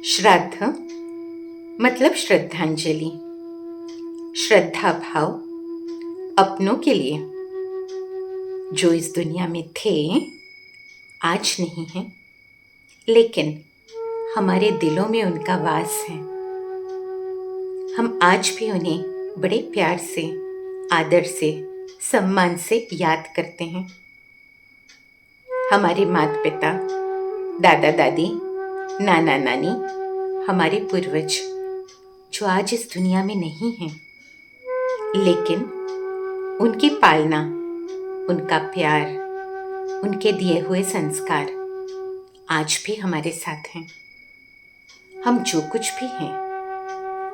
श्राद्ध मतलब श्रद्धांजलि, श्रद्धा भाव अपनों के लिए जो इस दुनिया में थे, आज नहीं हैं, लेकिन हमारे दिलों में उनका वास है। हम आज भी उन्हें बड़े प्यार से, आदर से, सम्मान से याद करते हैं। हमारे माता पिता, दादा दादी, नाना नानी, हमारे पूर्वज जो आज इस दुनिया में नहीं हैं, लेकिन उनकी पालना, उनका प्यार, उनके दिए हुए संस्कार आज भी हमारे साथ हैं। हम जो कुछ भी हैं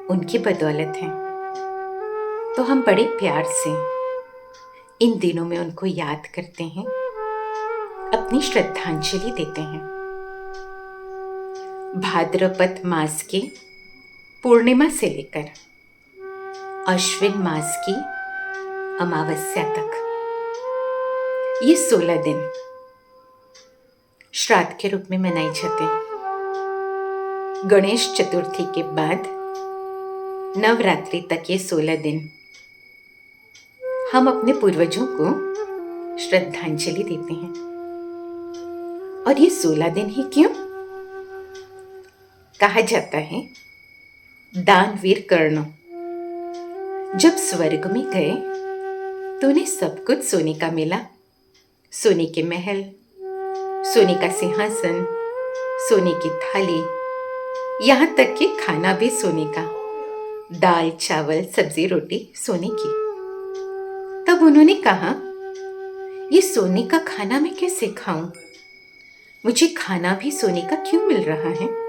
उनकी बदौलत हैं। तो हम बड़े प्यार से इन दिनों में उनको याद करते हैं, अपनी श्रद्धांजलि देते हैं। भाद्रपद मास की पूर्णिमा से लेकर अश्विन मास की अमावस्या तक ये 16 दिन श्राद्ध के रूप में मनाए जाते हैं। गणेश चतुर्थी के बाद नवरात्रि तक ये 16 दिन हम अपने पूर्वजों को श्रद्धांजलि देते हैं। और ये 16 दिन ही क्यों? कहा जाता है दानवीर कर्ण जब स्वर्ग में गए तो उन्हें सब कुछ सोने का मिला। सोने के महल, सोने का सिंहासन, सोने की थाली, यहाँ तक कि खाना भी सोने का, दाल चावल सब्जी रोटी सोने की। तब उन्होंने कहा, ये सोने का खाना मैं कैसे खाऊं? मुझे खाना भी सोने का क्यों मिल रहा है?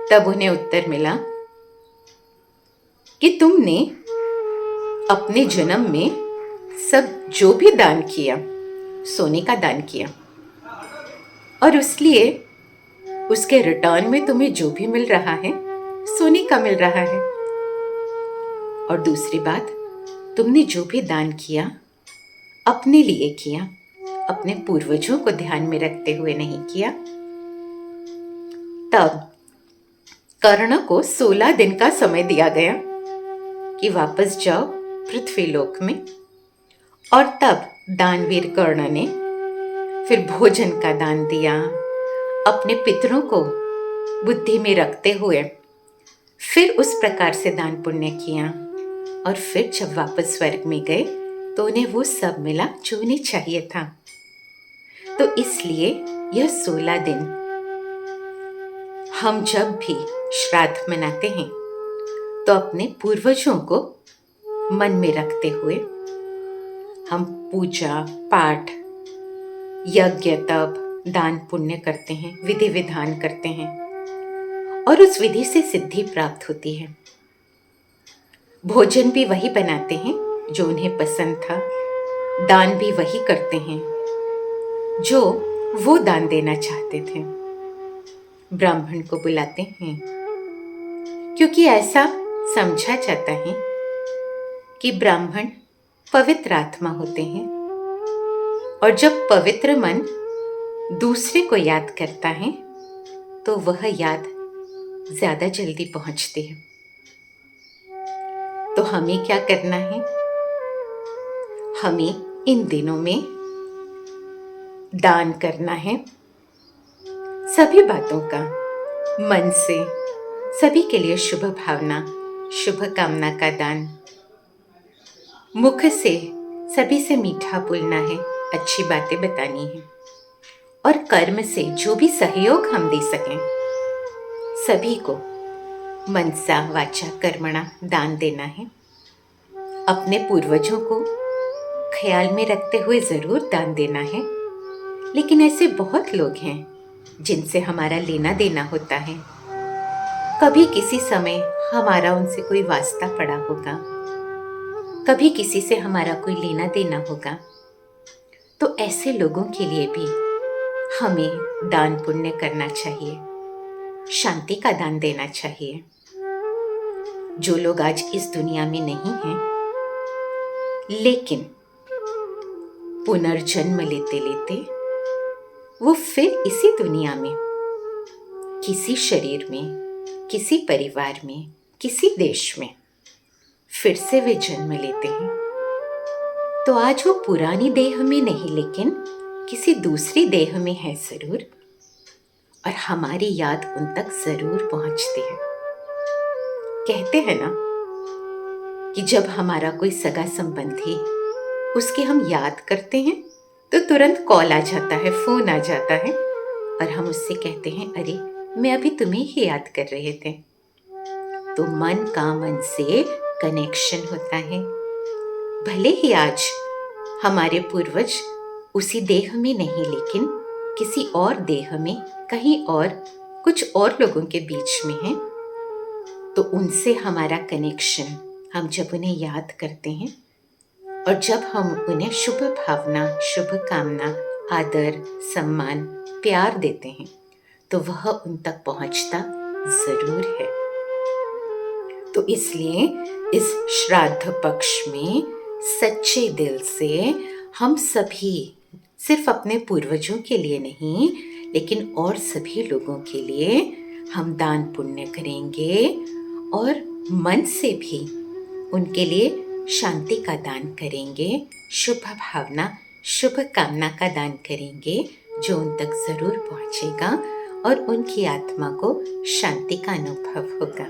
तब उन्हें उत्तर मिला कि तुमने अपने जन्म में सब जो भी दान किया, सोने का दान किया, और इसलिए उसके रिटर्न में तुम्हें जो भी मिल रहा है सोने का मिल रहा है। और दूसरी बात, तुमने जो भी दान किया अपने लिए किया, अपने पूर्वजों को ध्यान में रखते हुए नहीं किया। तब कर्ण को 16 दिन का समय दिया गया कि वापस जाओ पृथ्वीलोक में। और तब दानवीर कर्ण ने फिर भोजन का दान दिया, अपने पितरों को बुद्धि में रखते हुए फिर उस प्रकार से दान पुण्य किया। और फिर जब वापस स्वर्ग में गए तो उन्हें वो सब मिला जो उन्हें चाहिए था। तो इसलिए यह 16 दिन हम जब भी श्राद्ध मनाते हैं तो अपने पूर्वजों को मन में रखते हुए हम पूजा पाठ, यज्ञ, तप, दान पुण्य करते हैं, विधि विधान करते हैं, और उस विधि से सिद्धि प्राप्त होती है। भोजन भी वही बनाते हैं जो उन्हें पसंद था, दान भी वही करते हैं जो वो दान देना चाहते थे। ब्राह्मण को बुलाते हैं क्योंकि ऐसा समझा जाता है कि ब्राह्मण पवित्र आत्मा होते हैं, और जब पवित्र मन दूसरे को याद करता है तो वह याद ज्यादा जल्दी पहुंचती है। तो हमें क्या करना है? हमें इन दिनों में दान करना है, सभी बातों का मन से, सभी के लिए शुभ भावना, शुभ कामना का दान, मुख से सभी से मीठा बोलना है, अच्छी बातें बतानी है, और कर्म से जो भी सहयोग हम दे सकें सभी को मनसा वाचा कर्मणा दान देना है। अपने पूर्वजों को ख्याल में रखते हुए जरूर दान देना है। लेकिन ऐसे बहुत लोग हैं जिनसे हमारा लेना देना होता है, कभी किसी समय हमारा उनसे कोई वास्ता पड़ा होगा, कभी किसी से हमारा कोई लेना देना होगा। तो ऐसे लोगों के लिए भी हमें दान पुण्य करना चाहिए, शांति का दान देना चाहिए। जो लोग आज इस दुनिया में नहीं हैं, लेकिन पुनर्जन्म लेते लेते वो फिर इसी दुनिया में किसी शरीर में, किसी परिवार में, किसी देश में फिर से वे जन्म लेते हैं, तो आज वो पुरानी देह में नहीं लेकिन किसी दूसरी देह में है जरूर, और हमारी याद उन तक जरूर पहुंचती है। कहते हैं ना कि जब हमारा कोई सगा संबंधी, उसकी हम याद करते हैं तो तुरंत कॉल आ जाता है, फोन आ जाता है, और हम उससे कहते हैं, अरे मैं अभी तुम्हें ही याद कर रहे थे। तो मन का मन से कनेक्शन होता है। भले ही आज हमारे पूर्वज उसी देह में नहीं लेकिन किसी और देह में, कहीं और, कुछ और लोगों के बीच में है, तो उनसे हमारा कनेक्शन, हम जब उन्हें याद करते हैं और जब हम उन्हें शुभ भावना, शुभ कामना, आदर, सम्मान, प्यार देते हैं, तो वह उन तक पहुंचता जरूर है। तो इसलिए इस श्राद्ध पक्ष में सच्चे दिल से हम सभी, सिर्फ अपने पूर्वजों के लिए नहीं लेकिन और सभी लोगों के लिए हम दान पुण्य करेंगे, और मन से भी उनके लिए शांति का दान करेंगे, शुभ भावना, शुभ कामना का दान करेंगे, जो उन तक जरूर पहुंचेगा और उनकी आत्मा को शांति का अनुभव होगा।